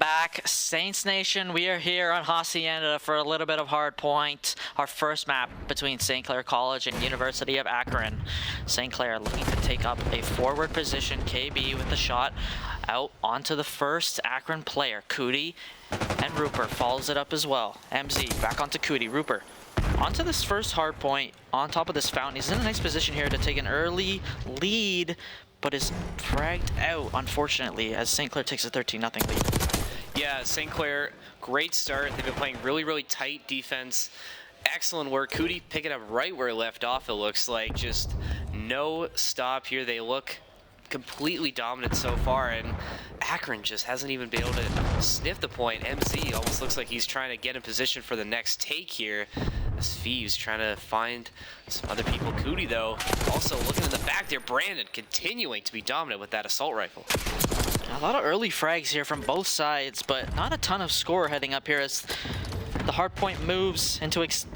back, Saints Nation. We are here on Hacienda for a little bit of hardpoint, our first map between St. Clair College and University of Akron. St. Clair looking to take up a forward position. KB with the shot out onto the first Akron player. CoD and Rupert follows it up as well. MZ back onto CoD. Rupert onto this first hardpoint on top of this fountain. He's in a nice position here to take an early lead, but is fragged out, unfortunately, as St. Clair takes a 13-0 lead. Yeah, St. Clair, great start. They've been playing really tight defense. Excellent work. CoD picking up right where it left off, it looks like. Just no stop here. They look completely dominant so far, and Akron just hasn't even been able to sniff the point. MZ almost looks like he's trying to get in position for the next take here. As Fee's trying to find some other people. CoD, though, also looking in the back there. Brandon continuing to be dominant with that assault rifle. A lot of early frags here from both sides, but not a ton of score heading up here as the hardpoint moves into its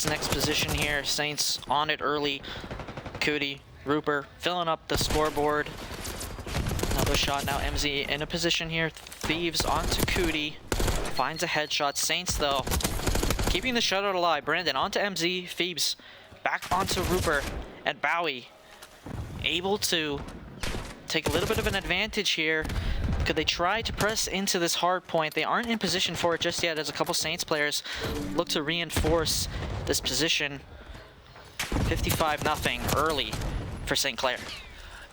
next position here. Saints on it early. CoD, Rupert filling up the scoreboard. Another shot now. MZ in a position here. Thieves onto CoD. Finds a headshot. Saints, though, keeping the shutout alive. Brandon onto MZ. Phoebes back onto Rupert. And Bowie able to take a little bit of an advantage here. Could they try to press into this hard point? They aren't in position for it just yet as a couple Saints players look to reinforce this position. 55-0 early for St. Clair.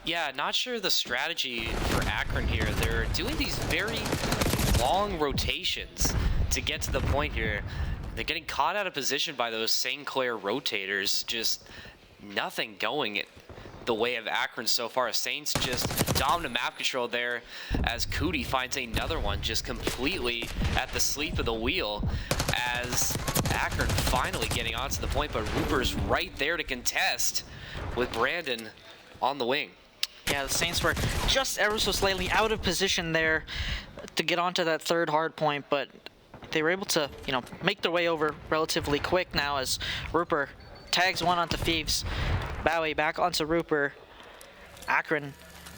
Yeah, not sure the strategy for Akron here. They're doing these very long rotations to get to the point here. They're getting caught out of position by those St. Clair rotators. Just nothing going the way of Akron so far. Saints just dominant map control there as CoD finds another one just completely at the sleep of the wheel as Akron finally getting onto the point, but Rupert's right there to contest with Brandon on the wing. Yeah, the Saints were just ever so slightly out of position there to get onto that third hard point, but they were able to, make their way over relatively quick now as Rupert tags one onto Phoebes. Bowie back onto Rupert. Akron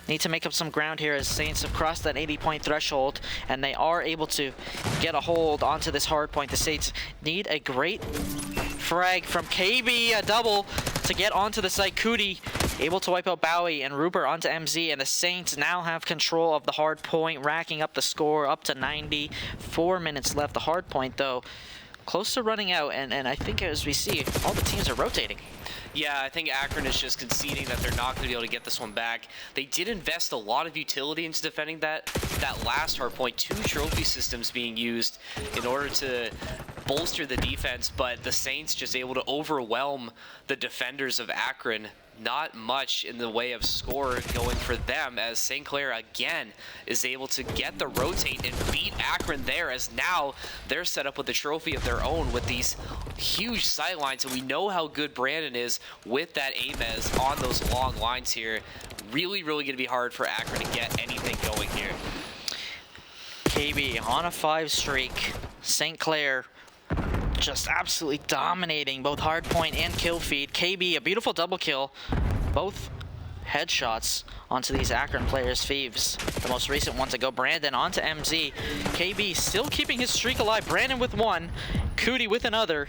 need to make up some ground here as Saints have crossed that 80-point threshold, and they are able to get a hold onto this hard point. The Saints need a great frag from KB, a double to get onto the site. CoD able to wipe out Bowie and Rupert onto MZ, and the Saints now have control of the hard point, racking up the score up to 90. 4 minutes left. The hard point, though, close to running out, and I think as we see, all the teams are rotating. Yeah, I think Akron is just conceding that they're not going to be able to get this one back. They did invest a lot of utility into defending that last hardpoint. 2 trophy systems being used in order to bolster the defense, but the Saints just able to overwhelm the defenders of Akron. Not much in the way of score going for them as St. Clair again is able to get the rotate and beat Akron there, as now they're set up with a trophy of their own with these huge sight lines, and we know how good Brandon is with that Amez on those long lines here. Really going to be hard for Akron to get anything going here. KB on a 5 streak. St. Clair just absolutely dominating both hardpoint and kill feed. KB, a beautiful double kill. Both headshots onto these Akron players. Phoebes, the most recent one to go. Brandon onto MZ. KB still keeping his streak alive. Brandon with one. CoD with another.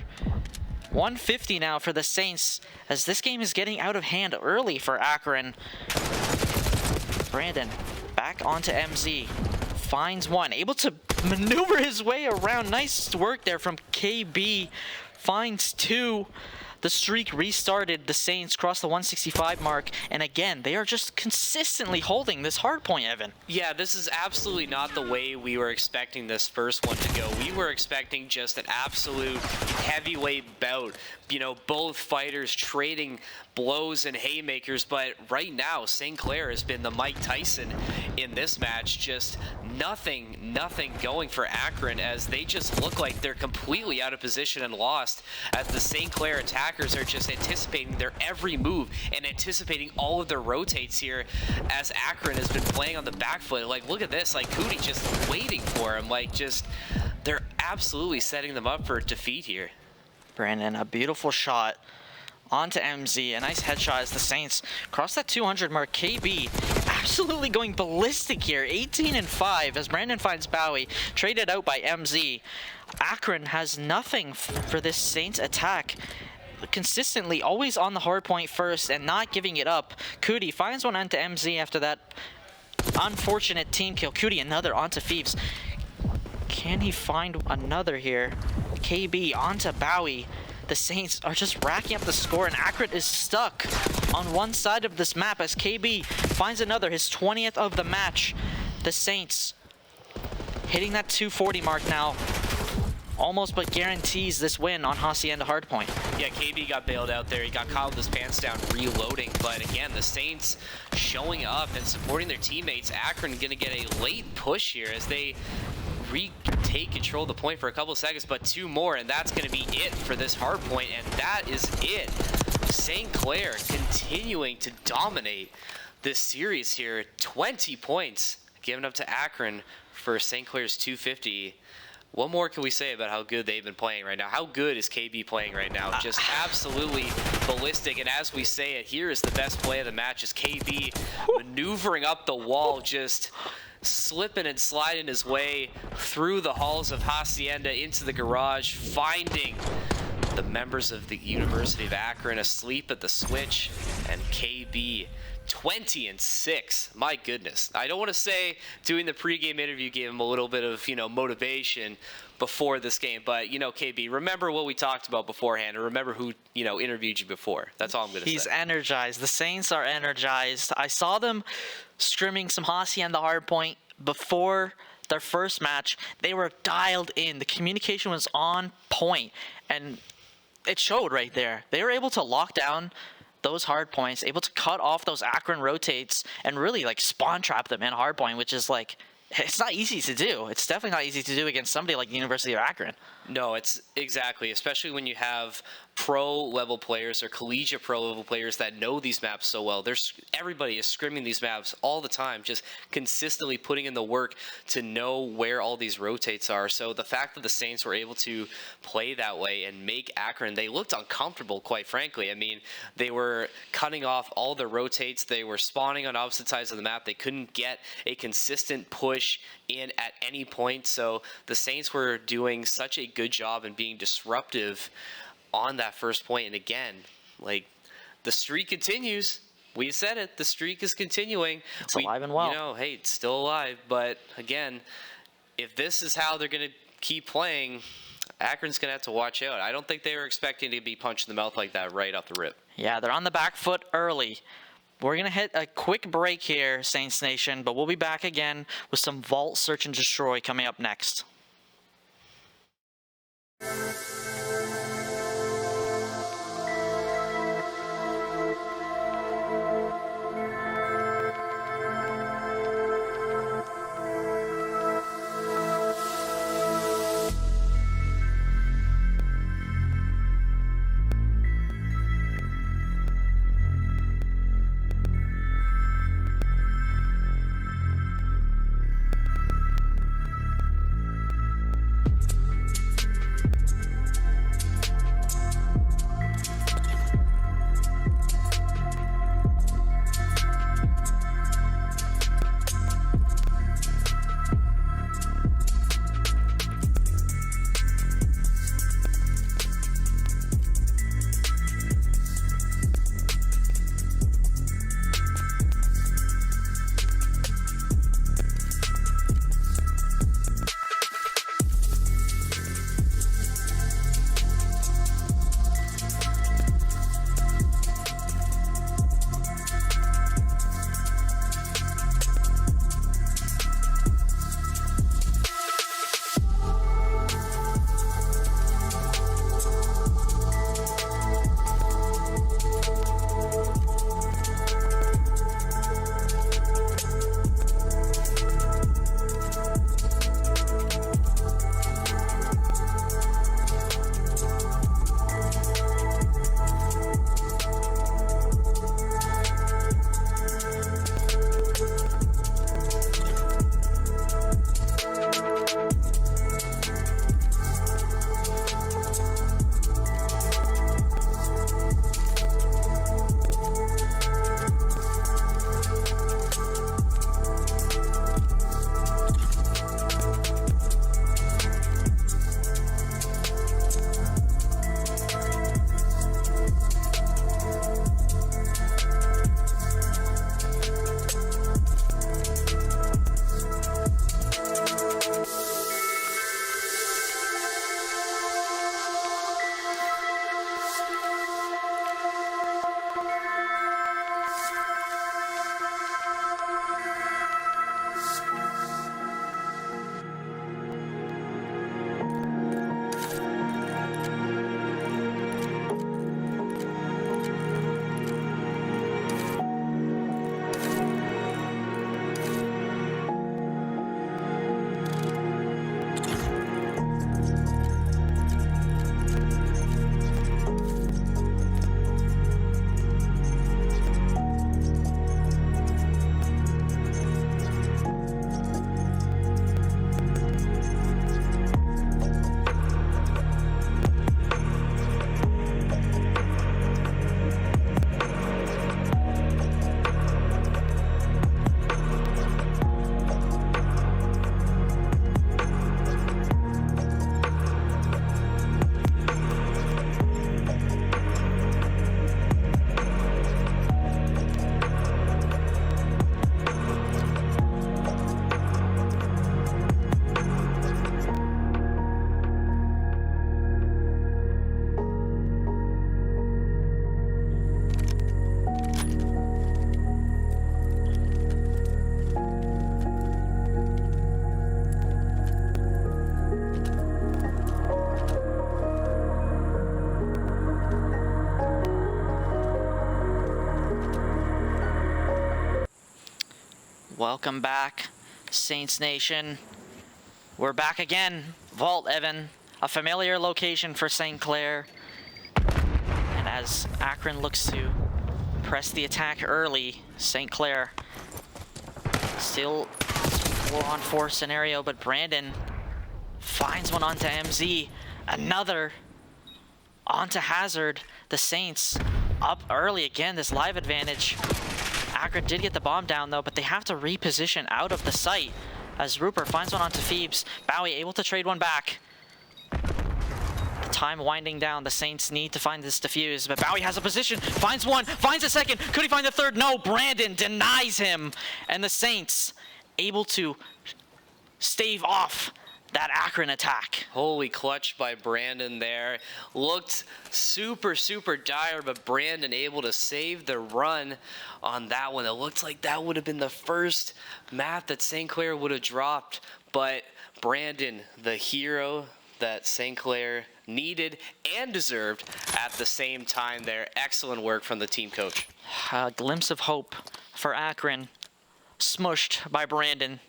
150 now for the Saints as this game is getting out of hand early for Akron. Brandon back onto MZ. Finds one, able to maneuver his way around. Nice work there from KB. Finds 2. The streak restarted. The Saints crossed the 165 mark, and again, they are just consistently holding this hard point, Evan. Yeah, this is absolutely not the way we were expecting this first one to go. We were expecting just an absolute heavyweight bout. Both fighters trading blows and haymakers, but right now, St. Clair has been the Mike Tyson in this match. Just nothing going for Akron as they just look like they're completely out of position and lost, as the St. Clair attackers are just anticipating their every move and anticipating all of their rotates here, as Akron has been playing on the back foot. Like, look at this, like CoD just waiting for him. Like, just they're absolutely setting them up for defeat here. Brandon, a beautiful shot onto MZ. A nice headshot as the Saints cross that 200 mark. KB absolutely going ballistic here. 18-5 as Brandon finds Bowie, traded out by MZ. Akron has nothing for this Saints attack. Consistently always on the hard point first and not giving it up. CoD finds one onto MZ after that unfortunate team kill. CoD another onto Thieves. Can he find another here? KB onto Bowie. The Saints are just racking up the score, and Akron is stuck on one side of this map as KB finds another, his 20th of the match. The Saints hitting that 240 mark now. Almost but guarantees this win on Hacienda hardpoint. Yeah, KB got bailed out there. He got caught with his pants down reloading. But again, the Saints showing up and supporting their teammates. Akron going to get a late push here as they retake control of the point for a couple of seconds, but 2 more, and that's going to be it for this hard point, and that is it. St. Clair continuing to dominate this series here. 20 points given up to Akron for St. Clair's 250. What more can we say about how good they've been playing right now? How good is KB playing right now? Just absolutely ballistic. And as we say it, here is the best play of the match, is KB maneuvering up the wall, just slipping and sliding his way through the halls of Hacienda into the garage, finding the members of the University of Akron asleep at the switch, and KB 20-6. My goodness. I don't want to say doing the pregame interview gave him a little bit of, motivation before this game, but, KB, remember what we talked about beforehand, and remember who, interviewed you before. That's all I'm going to say. He's energized. The Saints are energized. I saw them scrimming some Hacienda hardpoint before their first match. They were dialed in. The communication was on point, and it showed right there. They were able to lock down those hard points, able to cut off those Akron rotates and really spawn trap them in hard point, which is it's not easy to do. It's definitely not easy to do against somebody like the University of Akron. No, it's exactly, especially when you have pro-level players or collegiate pro-level players that know these maps so well. Everybody is scrimming these maps all the time, just consistently putting in the work to know where all these rotates are. So the fact that the Saints were able to play that way and make Akron, they looked uncomfortable, quite frankly. I mean, they were cutting off all the rotates. They were spawning on opposite sides of the map. They couldn't get a consistent push in at any point. So the Saints were doing such a good job in being disruptive on that first point. And again, the streak continues. We said it, the streak is continuing. It's alive and well. Hey, it's still alive. But again, if this is how they're going to keep playing, Akron's going to have to watch out. I don't think they were expecting to be punched in the mouth like that right off the rip. Yeah, they're on the back foot early. We're going to hit a quick break here, Saints Nation, but we'll be back again with some Vault Search and Destroy coming up next. Welcome back, Saints Nation. We're back again. Vault, Evan, a familiar location for St. Clair. And as Akron looks to press the attack early, St. Clair still 4-on-4 scenario, but Brandon finds one onto MZ. Another onto Hazard. The Saints up early again, this live advantage. Akron did get the bomb down though, but they have to reposition out of the site as Rupert finds one onto Phoebes. Bowie able to trade one back. The time winding down, the Saints need to find this defuse, but Bowie has a position, finds one, finds a second. Could he find the third? No, Brandon denies him. And the Saints able to stave off that Akron attack. Holy clutch by Brandon there. Looked super, super dire, but Brandon able to save the run on that one. It looked like that would have been the first map that St. Clair would have dropped, but Brandon, the hero that St. Clair needed and deserved at the same time there. Excellent work from the team coach. A glimpse of hope for Akron, smushed by Brandon.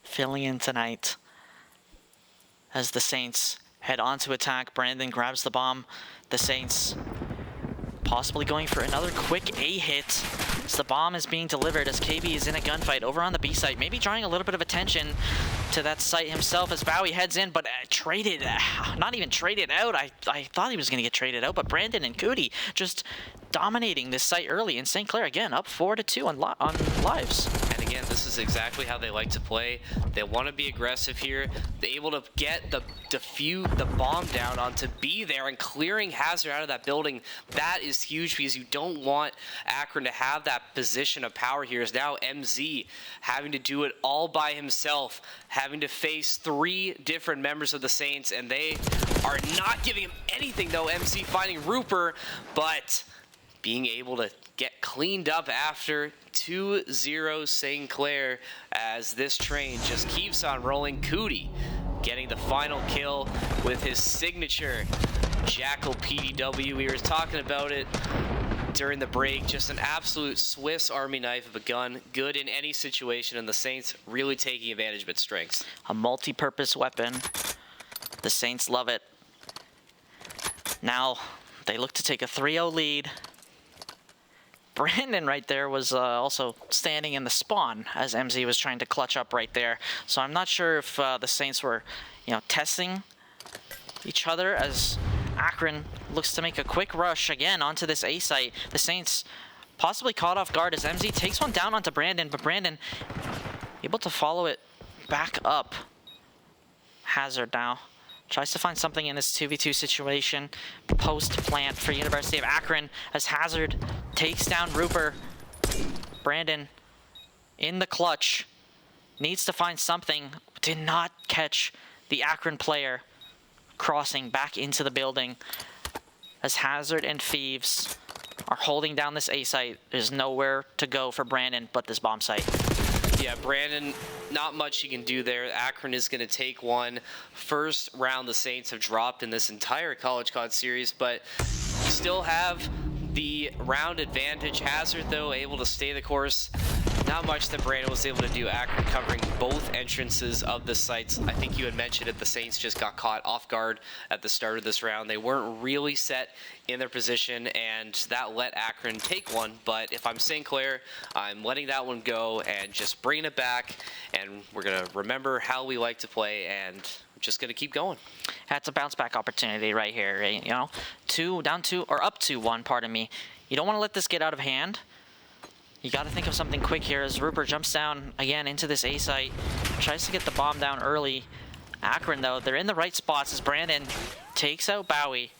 Filling in tonight as the Saints head on to attack. Brandon grabs the bomb. The Saints possibly going for another quick A hit as the bomb is being delivered as KB is in a gunfight over on the B site, maybe drawing a little bit of attention to that site himself as Bowie heads in, but not even traded out. I thought he was going to get traded out, but Brandon and CoD just dominating this site early, and St. Clair again up 4-2 on lives. And again, this is exactly how they like to play. They want to be aggressive here. They're able to get the bomb down onto B there and clearing Hazard out of that building. That is huge because you don't want Akron to have that position of power here. Is now MZ having to do it all by himself, having to face 3 different members of the Saints, and they are not giving him anything though. MZ finding Rupert, but being able to get cleaned up after 2-0 St. Clair as this train just keeps on rolling. CoD getting the final kill with his signature Jackal PDW. We were talking about it during the break. Just an absolute Swiss Army knife of a gun. Good in any situation, and the Saints really taking advantage of its strengths. A multi-purpose weapon. The Saints love it. Now they look to take a 3-0 lead. Brandon right there was also standing in the spawn as MZ was trying to clutch up right there. So I'm not sure if the Saints were, testing each other as Akron looks to make a quick rush again onto this A site. The Saints possibly caught off guard as MZ takes one down onto Brandon, but Brandon able to follow it back up. Hazard now tries to find something in this 2v2 situation. Post plant for University of Akron as Hazard takes down Rupert. Brandon in the clutch. Needs to find something. Did not catch the Akron player crossing back into the building. As Hazard and Phoebes are holding down this A site. There's nowhere to go for Brandon but this bomb site. Yeah, Brandon, not much he can do there. Akron is going to take one. First round the Saints have dropped in this entire CollegeCoD series, but still have the round advantage. Hazard, though, able to stay the course. Not much that Brandon was able to do. Akron covering both entrances of the sites. I think you had mentioned it. The Saints just got caught off guard at the start of this round. They weren't really set in their position, and that let Akron take one. But if I'm St. Clair, I'm letting that one go and just bringing it back. And we're going to remember how we like to play, and just going to keep going. That's a bounce back opportunity right here, right? Up 2-1, pardon me. You don't want to let this get out of hand. You got to think of something quick here as Rupert jumps down again into this A site. Tries to get the bomb down early. Akron, though, they're in the right spots as Brandon takes out Bowie.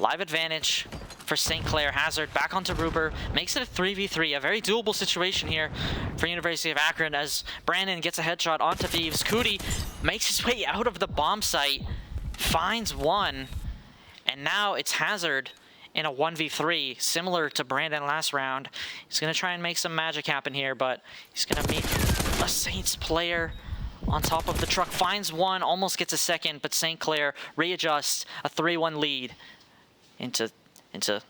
Live advantage for St. Clair. Hazard back onto Rupert. Makes it a 3v3. A very doable situation here for University of Akron as Brandon gets a headshot onto Phoebes. CoD makes his way out of the bomb site. Finds one. And now it's Hazard in a 1v3, similar to Brandon last round. He's going to try and make some magic happen here, but he's going to meet a Saints player on top of the truck. Finds one, almost gets a second, but St. Clair readjusts a 3-1 lead into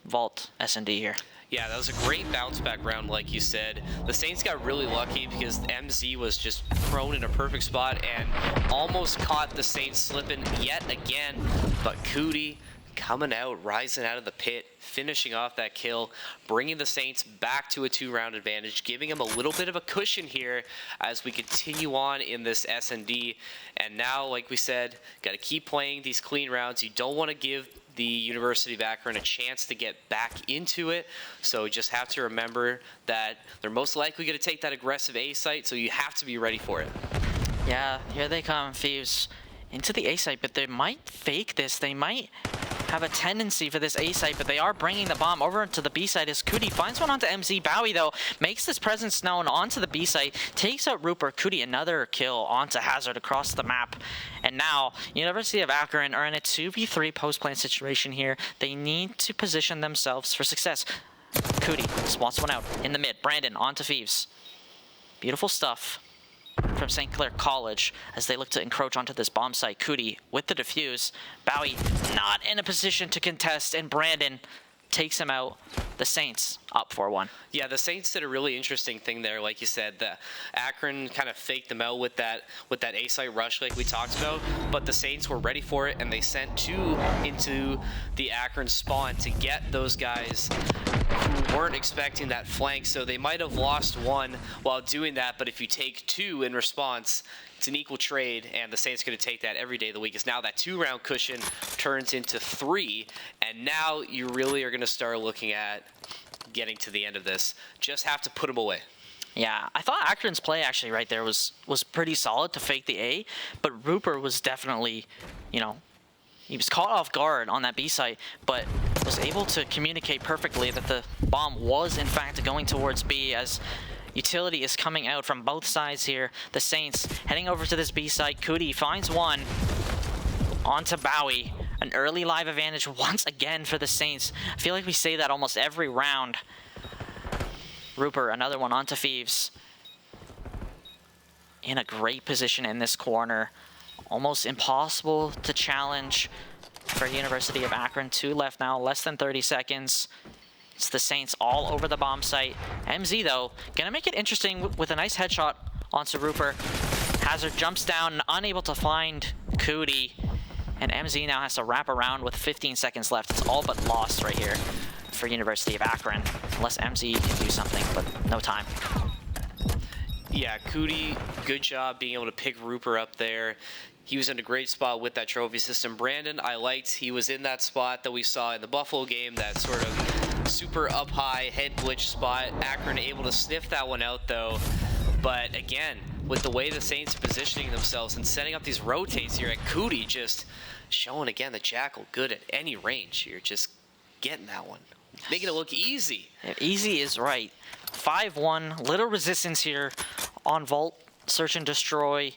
Vault S&D here. Yeah, that was a great bounce back round, like you said. The Saints got really lucky because MZ was just prone in a perfect spot and almost caught the Saints slipping yet again. But CoD coming out, rising out of the pit, finishing off that kill, bringing the Saints back to a 2-round advantage, giving them a little bit of a cushion here as we continue on in this S&D. And now, like we said, got to keep playing these clean rounds. You don't want to give the University of Akron a chance to get back into it, so you just have to remember that they're most likely going to take that aggressive A site, so you have to be ready for it. Yeah, here they come, Thieves, into the A site, but they might fake this. They might have a tendency for this A site, but they are bringing the bomb over to the B site as CoD finds one onto MZ. Bowie, though, makes this presence known onto the B site, takes out Rupert. CoD another kill onto Hazard across the map. And now, University of Akron are in a 2v3 post-plant situation here. They need to position themselves for success. CoD spots one out in the mid. Brandon onto Thieves. Beautiful stuff from St. Clair College as they look to encroach onto this bomb site. CoD with the defuse. Bowie not in a position to contest, and Brandon takes him out. The Saints up 4-1. Yeah, the Saints did a really interesting thing there, like you said. The Akron kind of faked them out with that A site rush, like we talked about. But the Saints were ready for it, and they sent 2 into the Akron spawn to get those guys who weren't expecting that flank. So they might have lost 1 while doing that. But if you take 2 in response, it's an equal trade, and the Saints going to take that every day of the week. As now that 2-round cushion turns into 3, and now you really are going to start looking at getting to the end of this. Just have to put them away. Yeah, I thought Akron's play actually right there was pretty solid to fake the A, but Rupert was definitely, you know, he was caught off guard on that B site, but was able to communicate perfectly that the bomb was in fact going towards B as utility is coming out from both sides here. The Saints heading over to this B site. CoD finds one onto Bowie. An early live advantage once again for the Saints. I feel like we say that almost every round. Rupert, another one onto Thieves. In a great position in this corner. Almost impossible to challenge for University of Akron. 2 left now, less than 30 seconds. It's the Saints all over the bomb site. MZ, though, gonna make it interesting with a nice headshot onto Rupert. Hazard jumps down, unable to find CoD. And MZ now has to wrap around with 15 seconds left. It's all but lost right here for University of Akron. Unless MZ can do something, but no time. Yeah, CoD, good job being able to pick Rupert up there. He was in a great spot with that trophy system. Brandon, I liked, he was in that spot that we saw in the Buffalo game, that sort of super up high head glitch spot. Akron able to sniff that one out though. But again, with the way the Saints are positioning themselves and setting up these rotates here at CoD, just showing again the Jackal good at any range here, just getting that one, making it look easy. Yeah, easy is right. 5-1, little resistance here on Vault, search and destroy.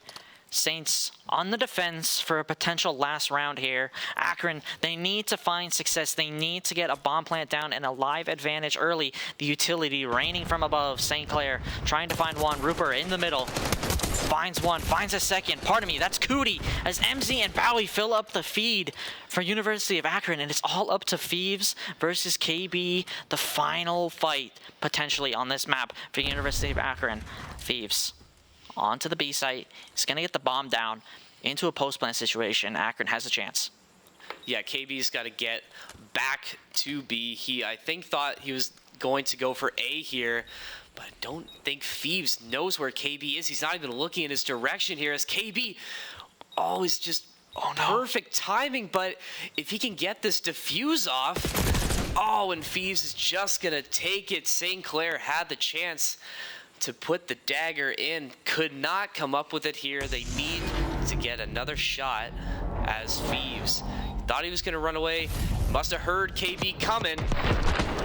Saints on the defense for a potential last round here. Akron, they need to find success. They need to get a bomb plant down and a live advantage early. The utility raining from above. St. Clair trying to find one. Rupert in the middle. Finds one, finds a second. Pardon me, that's CoD as MZ and Bowie fill up the feed for University of Akron, and it's all up to Thieves versus KB. The final fight potentially on this map for University of Akron. Thieves onto the B site. He's going to get the bomb down into a post-plant situation. Akron has a chance. Yeah, KB's got to get back to B. He, I think, thought he was going to go for A here, but I don't think Thieves knows where KB is. He's not even looking in his direction here as KB always just perfect timing, but if he can get this defuse off, and Thieves is just going to take it. St. Clair had the chance to put the dagger in, could not come up with it here. They need to get another shot as Thieves thought he was going to run away. Must have heard KB coming.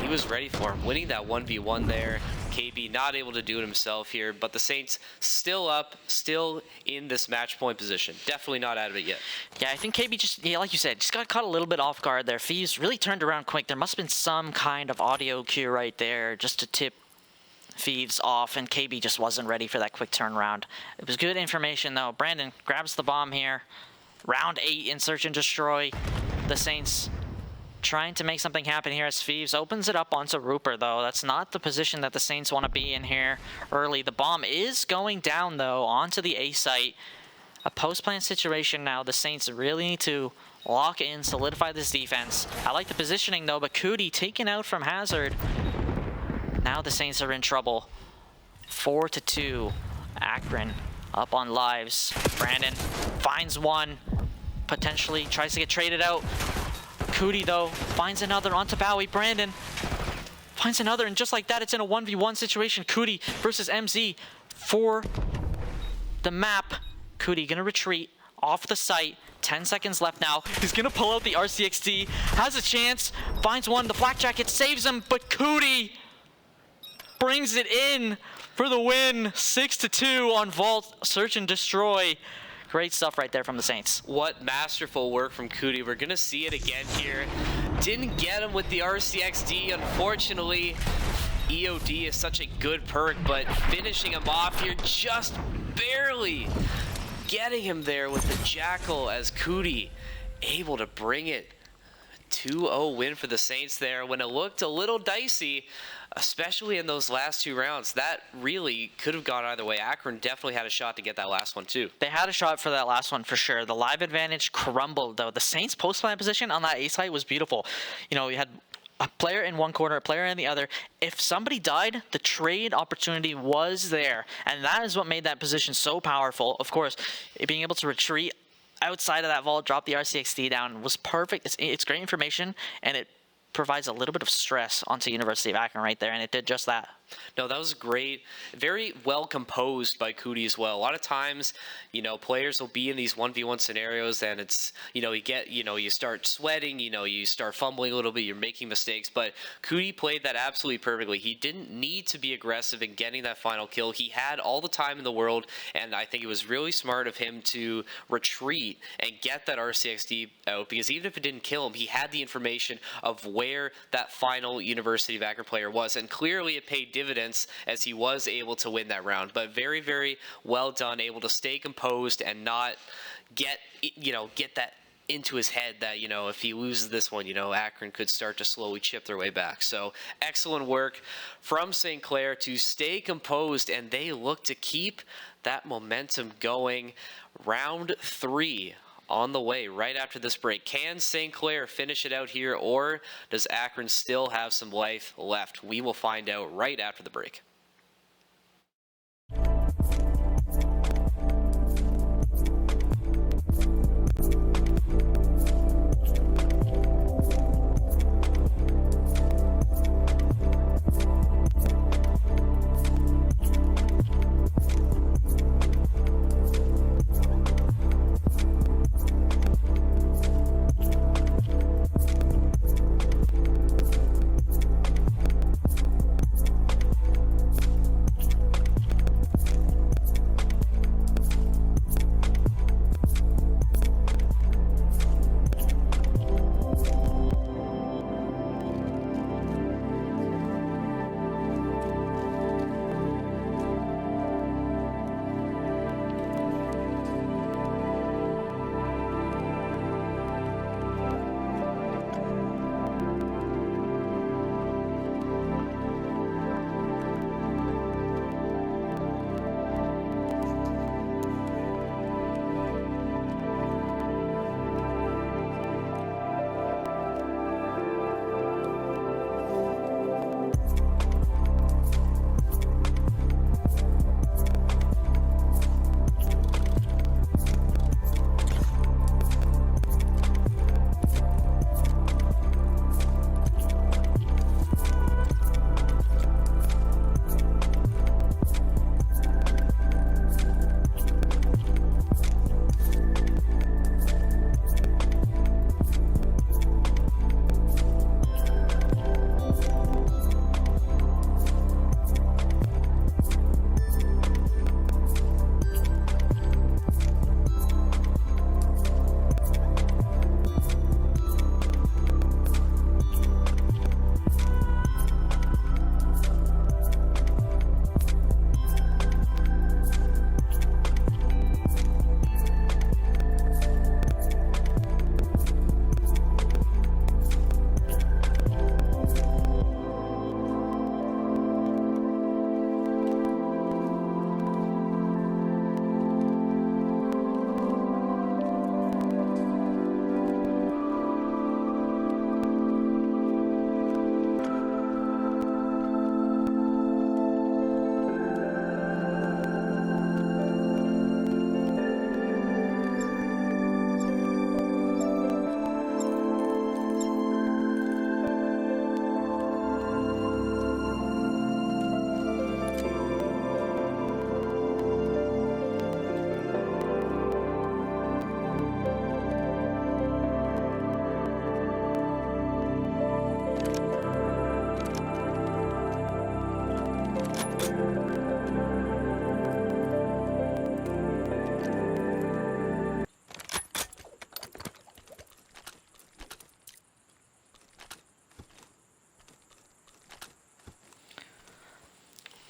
He was ready for him, winning that 1v1 there. KB not able to do it himself here, but the Saints still up, still in this match point position. Definitely not out of it yet. Yeah, I think KB just, like you said, just got caught a little bit off guard there. Thieves really turned around quick. There must have been some kind of audio cue right there just to tip Thieves off, and KB just wasn't ready for that quick turnaround. It was good information though. Brandon grabs the bomb here. Round 8 in search and destroy. The Saints trying to make something happen here as Thieves opens it up onto Rupert, though. That's not the position that the Saints want to be in here early. The bomb is going down, though, onto the A site. A post-plant situation now. The Saints really need to lock in, solidify this defense. I like the positioning, though, but CoD taken out from Hazard. Now the Saints are in trouble. 4-2. Akron up on lives. Brandon finds one. Potentially tries to get traded out. CoD, though, finds another onto Bowie. Brandon finds another, and just like that, it's in a 1v1 situation. CoD versus MZ for the map. CoD gonna retreat off the site. 10 seconds left now. He's gonna pull out the RCXD. Has a chance. Finds one. The Black Jacket saves him, but CoD brings it in for the win. 6-2 on Vault. Search and destroy. Great stuff right there from the Saints. What masterful work from CoD. We're going to see it again here. Didn't get him with the RCXD, unfortunately. EOD is such a good perk, but finishing him off here just barely. Getting him there with the Jackal as CoD able to bring it. 2-0 win for the Saints there when it looked a little dicey, especially in those last two rounds. That really could have gone either way. Akron definitely had a shot to get that last one too. They had a shot for that last one for sure. The live advantage crumbled, though. The Saints post-plant position on that A site was beautiful. You know, you had a player in one corner, a player in the other. If somebody died, the trade opportunity was there, and that is what made that position so powerful. Of course, being able to retreat outside of that vault, drop the RCXD down was perfect. It's great information, and it provides a little bit of stress onto University of Akron right there, and it did just that. No, that was great. Very well composed by CoD as well. A lot of times, you know, players will be in these 1v1 scenarios and it's, you know, you start sweating, you start fumbling a little bit, you're making mistakes, but CoD played that absolutely perfectly. He didn't need to be aggressive in getting that final kill. He had all the time in the world, and I think it was really smart of him to retreat and get that RCXD out, because even if it didn't kill him, he had the information of where that final University of Akron player was, and clearly it paid dividends as he was able to win that round. But very, very well done, able to stay composed and not get that into his head that, if he loses this one, Akron could start to slowly chip their way back. So excellent work from St. Clair to stay composed, and they look to keep that momentum going. Round 3 on the way right after this break. Can St. Clair finish it out here, or does Akron still have some life left? We will find out right after the break.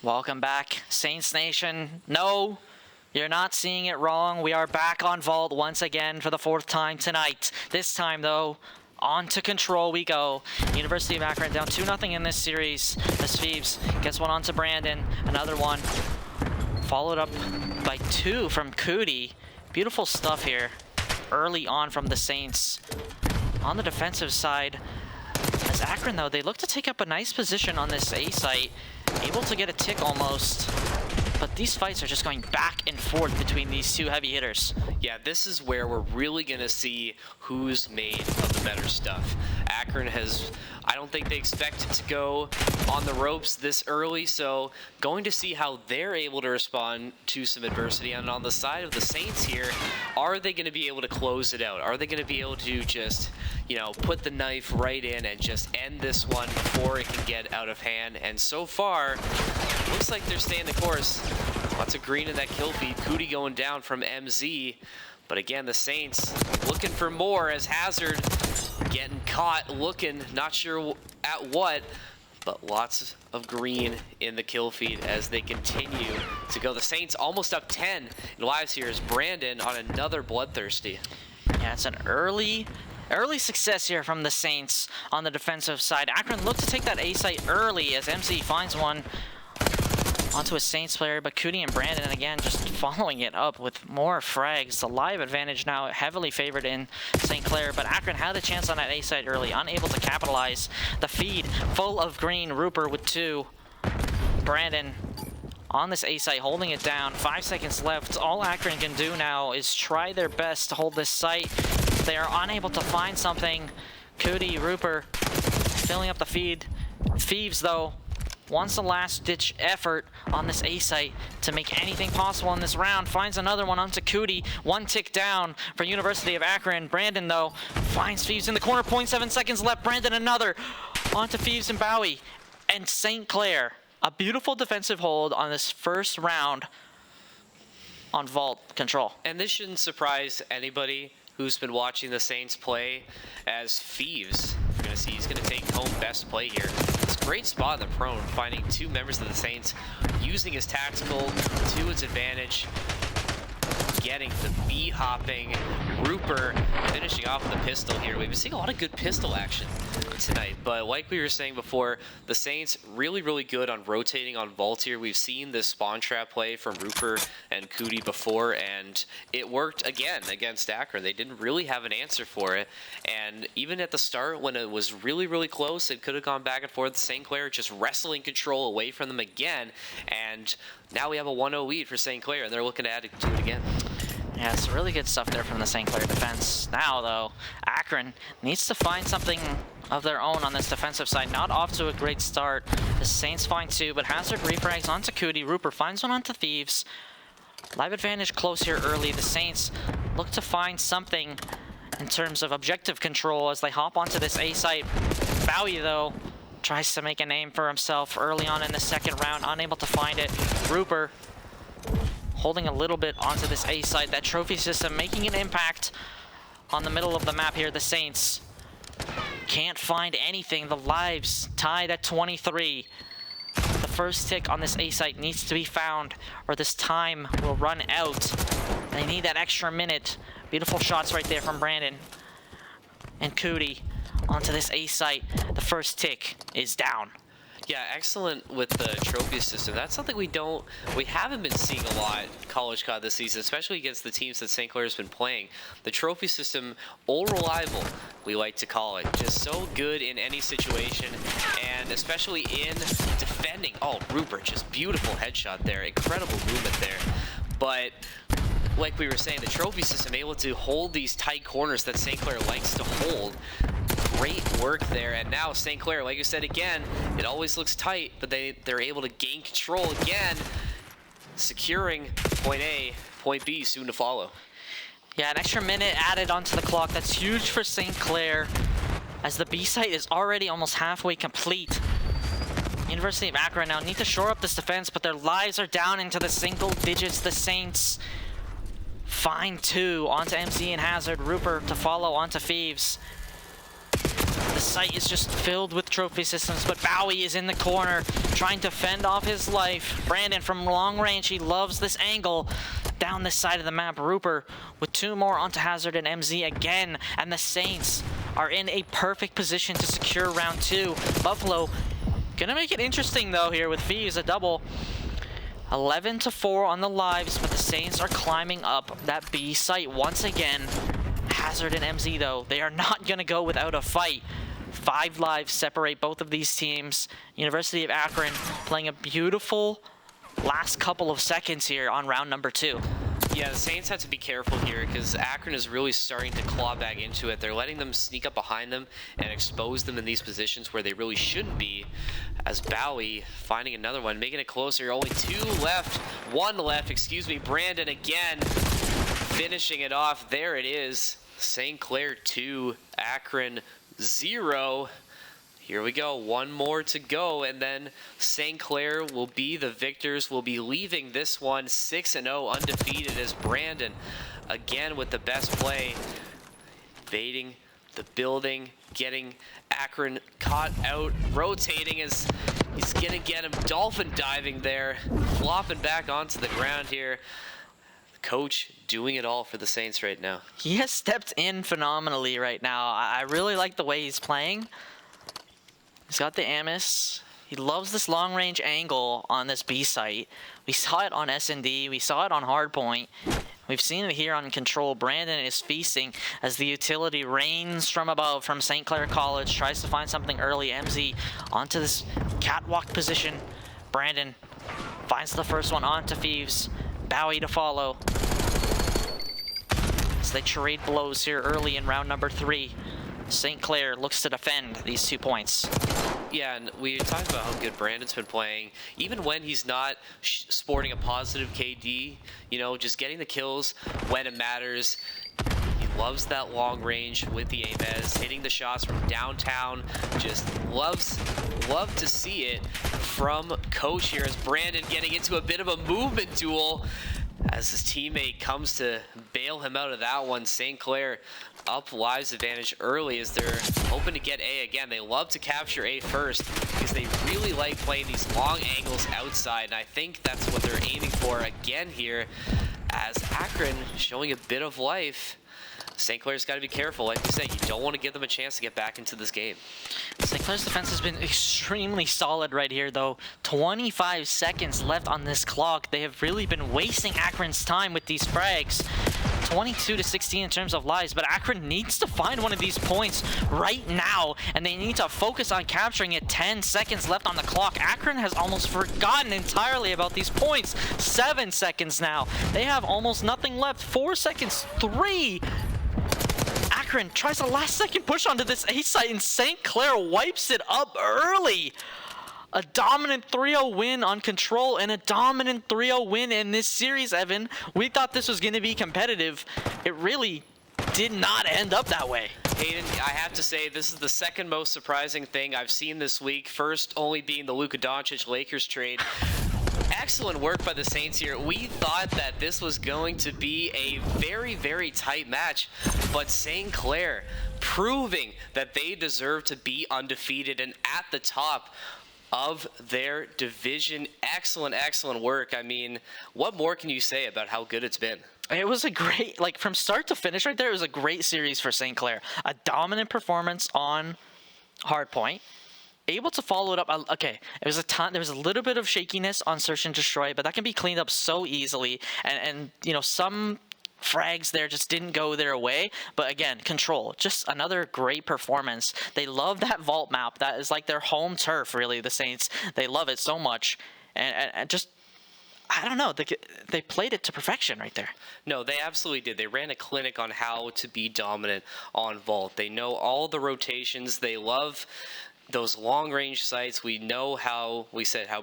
Welcome back, Saints Nation. No, you're not seeing it wrong. We are back on Vault once again for the 4th time tonight. This time, though, on to Control we go. University of Akron down 2-0 in this series as Phoebes gets one onto Brandon. Another one followed up by 2 from CollegeCoD. Beautiful stuff here early on from the Saints. On the defensive side, as Akron, though, they look to take up a nice position on this A site. Able to get a tick almost, but these fights are just going back and forth between these two heavy hitters. Yeah, this is where we're really going to see who's made of the better stuff. Akron has, I don't think they expected to go on the ropes this early, so going to see how they're able to respond to some adversity. And on the side of the Saints here, are they going to be able to close it out? Are they going to be able to just, you know, put the knife right in and just end this one before it can get out of hand? And so far, looks like they're staying the course. Lots of green in that kill feed. CollegeCoD going down from MZ. But again, the Saints looking for more as Hazard getting caught, looking, not sure at what, but lots of green in the kill feed as they continue to go. The Saints almost up 10 in lives here as Brandon on another bloodthirsty. Yeah, it's an early success here from the Saints on the defensive side. Akron looked to take that A site early as MC finds one onto a Saints player, but CollegeCoD and Brandon again just following it up with more frags. The live advantage now heavily favored in St. Clair, but Akron had a chance on that A site early, unable to capitalize. The feed full of green. Rupert with 2. Brandon on this A site holding it down. 5 seconds left. All Akron can do now is try their best to hold this site. They are unable to find something. CollegeCoD, Rupert filling up the feed. Phoebes, though, wants a last-ditch effort on this A site to make anything possible in this round. Finds another one onto CollegeCoD. 1 tick down for University of Akron. Brandon, though, finds Phoebes in the corner. 0.7 seconds left. Brandon another onto Phoebes and Bowie. And St. Clair, a beautiful defensive hold on this first round on Vault Control. And this shouldn't surprise anybody who's been watching the Saints play, as Phoebes, you're going to see he's going to take home best play here. It's a great spot in the prone, finding 2 members of the Saints, using his tactical to his advantage, getting the B-hopping. Rupert finishing off with a pistol here. We've been seeing a lot of good pistol action tonight, but like we were saying before, the Saints really, really good on rotating on Vault here. We've seen this spawn trap play from Rupert and CollegeCoD before, and it worked again against Akron. They didn't really have an answer for it, and even at the start when it was really, really close, it could have gone back and forth. St. Clair just wrestling control away from them again, and now we have a 1-0 lead for St. Clair, and they're looking to add it to it again. Yeah, it's really good stuff there from the St. Clair defense. Now, though, Akron needs to find something of their own on this defensive side. Not off to a great start. The Saints find 2, but Hazard refrags onto CollegeCoD. Rupert finds one onto Thieves. Live advantage close here early. The Saints look to find something in terms of objective control as they hop onto this A site. Bowie, though, tries to make a name for himself early on in the second round, unable to find it. Rupert holding a little bit onto this A site. That trophy system making an impact on the middle of the map here. The Saints can't find anything. The lives tied at 23. The first tick on this A site needs to be found or this time will run out. They need that extra minute. Beautiful shots right there from Brandon and CollegeCoD onto this A site. The first tick is down. Yeah, excellent with the trophy system. That's something we haven't been seeing a lot in CollegeCoD this season, especially against the teams that St. Clair has been playing. The trophy system, all reliable, we like to call it. Just so good in any situation, and especially in defending. Oh, Rupert, just beautiful headshot there. Incredible movement there. But like we were saying, the trophy system able to hold these tight corners that St. Clair likes to hold. Great work there, and now St. Clair, like you said again, it always looks tight, but they're able to gain control again, securing point A, point B soon to follow. Yeah, an extra minute added onto the clock. That's huge for St. Clair, as the B site is already almost halfway complete. University of Akron now need to shore up this defense, but their lives are down into the single digits. The Saints find 2 onto MC and Hazard. Rupert to follow onto Phoebes. The site is just filled with trophy systems, but Bowie is in the corner trying to fend off his life. Brandon from long range, he loves this angle down this side of the map. Rupert with 2 more onto Hazard and MZ again, and the Saints are in a perfect position to secure round 2. Buffalo gonna make it interesting though here with Thieves, a double. 11-4 on the lives, but the Saints are climbing up that B site once again. Hazard and MZ though, they are not gonna go without a fight. 5 lives separate both of these teams. University of Akron playing a beautiful last couple of seconds here on round number 2. Yeah, the Saints have to be careful here because Akron is really starting to claw back into it. They're letting them sneak up behind them and expose them in these positions where they really shouldn't be. As Bowie finding another one, making it closer. Only 2 left, 1 left, excuse me. Brandon again finishing it off. There it is. St. Clair 2, Akron 0. Here we go, 1 more to go, and then St. Clair will be the victors. Will be leaving this one 6-0 undefeated as Brandon, again with the best play, invading the building, getting Akron caught out, rotating as he's gonna get him dolphin diving there, flopping back onto the ground here. The coach doing it all for the Saints right now. He has stepped in phenomenally right now. I really like the way he's playing. He's got the Amos. He loves this long-range angle on this B site. We saw it on S&D. We saw it on hardpoint. We've seen it here on control. Brandon is feasting as the utility rains from above from St. Clair College. Tries to find something early. MZ onto this catwalk position. Brandon finds the first one onto Thieves. Bowie to follow. So they trade blows here early in round number 3. St. Clair looks to defend these 2 points. Yeah, and we talked about how good Brandon's been playing. Even when he's not sporting a positive KD, you know, just getting the kills when it matters. He loves that long range with the Ames, hitting the shots from downtown. Just love to see it from Coach here as Brandon getting into a bit of a movement duel as his teammate comes to bail him out of that one. St. Clair up lives advantage early as they're hoping to get A again. They love to capture A first because they really like playing these long angles outside, and I think that's what they're aiming for again here as Akron showing a bit of life. St. Clair's got to be careful. Like we said, you don't want to give them a chance to get back into this game. St. Clair's defense has been extremely solid right here, though. 25 seconds left on this clock. They have really been wasting Akron's time with these frags. 22-16 in terms of lives, but Akron needs to find one of these points right now, and they need to focus on capturing it. 10 seconds left on the clock. Akron has almost forgotten entirely about these points. 7 seconds now. They have almost nothing left. 4 seconds. 3. Akron tries a last-second push onto this A site, and St. Clair wipes it up early. A dominant 3-0 win on control and a dominant 3-0 win in this series, Evan. We thought this was going to be competitive. It really did not end up that way. Hayden, I have to say, this is the second most surprising thing I've seen this week. First only being the Luka Doncic Lakers trade. Excellent work by the Saints here. We thought that this was going to be a very, very tight match, but St. Clair proving that they deserve to be undefeated and at the top of their division. Excellent, excellent work. I mean, what more can you say about how good it's been? It was a great, like from start to finish right there, it was a great series for St. Clair. A dominant performance on hardpoint. Able to follow it up. Okay, it was a ton. There was a little bit of shakiness on search and destroy, but that can be cleaned up so easily. And you know, some frags there just didn't go their way. But again, control. Just another great performance. They love that vault map. That is like their home turf, really. The Saints. They love it so much, and just. I don't know. They played it to perfection right there. No, they absolutely did. They ran a clinic on how to be dominant on vault. They know all the rotations. They love those long-range sights. We know how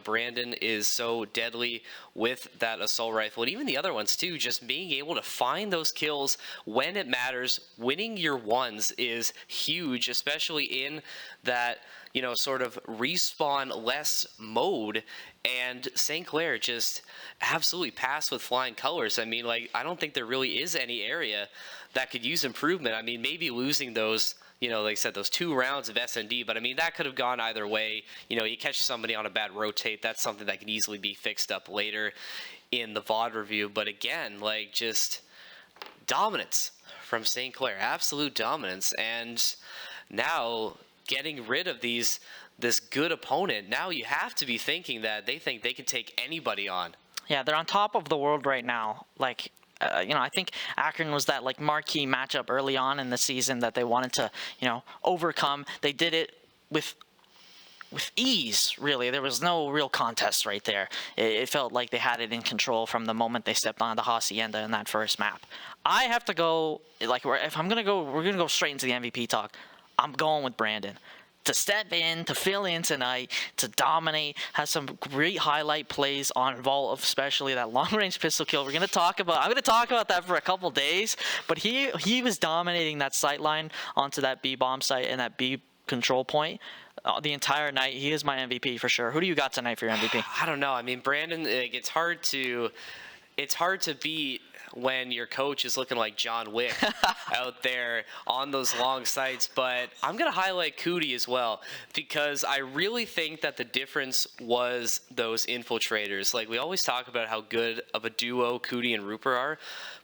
Brandon is so deadly with that assault rifle, and even the other ones too. Just being able to find those kills when it matters, winning your ones is huge, especially in that, you know, sort of respawn less mode. And St. Clair just absolutely passed with flying colors. I mean, like, I don't think there really is any area that could use improvement. I mean, maybe losing those, you know, like I said, those 2 rounds of S&D, but I mean, that could have gone either way. You know, you catch somebody on a bad rotate, that's something that can easily be fixed up later in the VOD review. But again, like, just dominance from St. Clair, absolute dominance. And now getting rid of this good opponent, now you have to be thinking that they think they can take anybody on. Yeah, they're on top of the world right now. Like, you know, I think Akron was that like marquee matchup early on in the season that they wanted to, you know, overcome. They did it with ease, really. There was no real contest right there. It felt like they had it in control from the moment they stepped on the Hacienda in that first map. I have to go, like, if I'm going to go, we're going to go straight into the MVP talk. I'm going with Brandon. To step in, to fill in tonight, to dominate, has some great highlight plays on Vault, especially that long-range pistol kill. I'm going to talk about that for a couple days, but he was dominating that sight line onto that B bomb site and that B control point the entire night. He is my MVP for sure. Who do you got tonight for your MVP? I don't know. I mean, Brandon, like, it's hard to beat when your coach is looking like John Wick out there on those long sights. But I'm going to highlight CoD as well, because I really think that the difference was those infiltrators. Like, we always talk about how good of a duo CoD and Rupert are,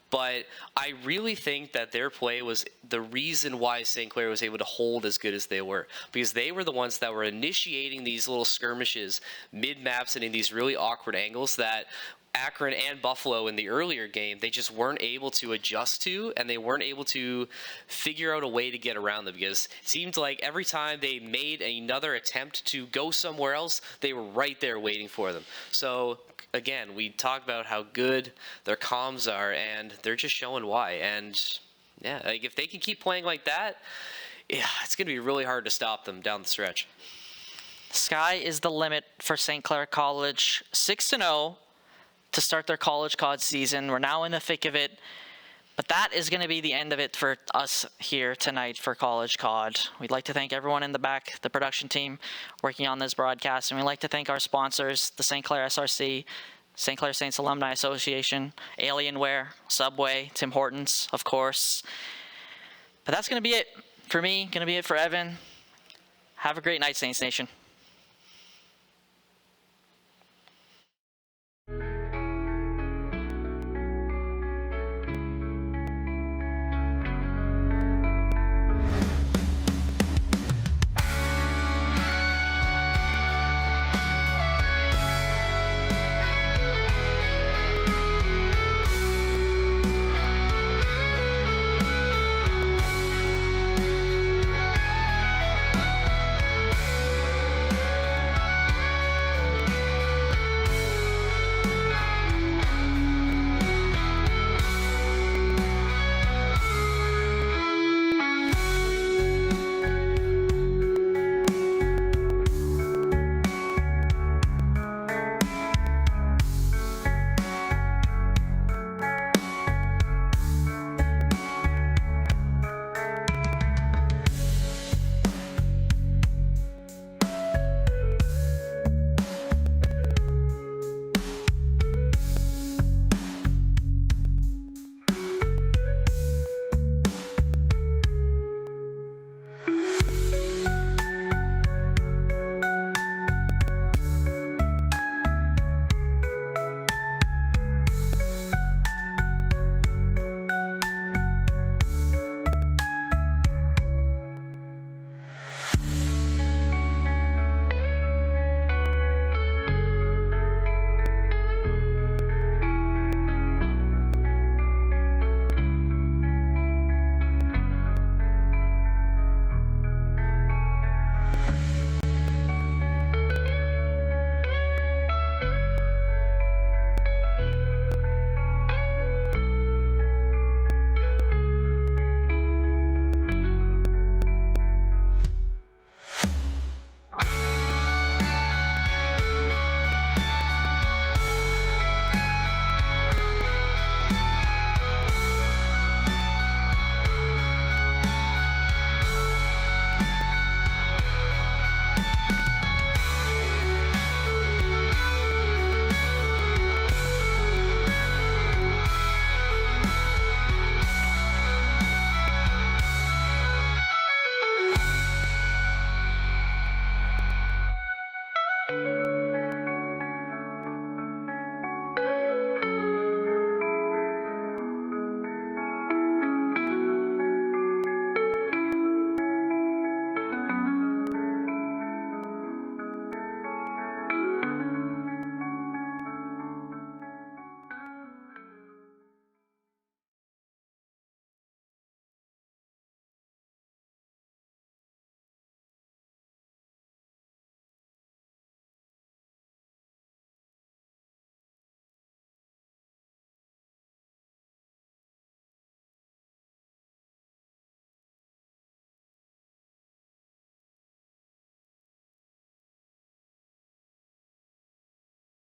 but I really think that their play was the reason why St. Clair was able to hold as good as they were, because they were the ones that were initiating these little skirmishes mid-maps and in these really awkward angles that Akron and Buffalo in the earlier game, they just weren't able to adjust to, and they weren't able to figure out a way to get around them, because it seemed like every time they made another attempt to go somewhere else, they were right there waiting for them. So again, we talk about how good their comms are, and they're just showing why. And yeah, like, if they can keep playing like that, yeah, it's going to be really hard to stop them down the stretch. Sky is the limit for St. Clair College. 6-0 to start their CollegeCoD season. We're now in the thick of it. But that is going to be the end of it for us here tonight for CollegeCoD. We'd like to thank everyone in the back, the production team working on this broadcast. And we'd like to thank our sponsors, the St. Clair SRC, St. Clair Saints Alumni Association, Alienware, Subway, Tim Hortons, of course. But that's going to be it for me, going to be it for Evan. Have a great night, Saints Nation.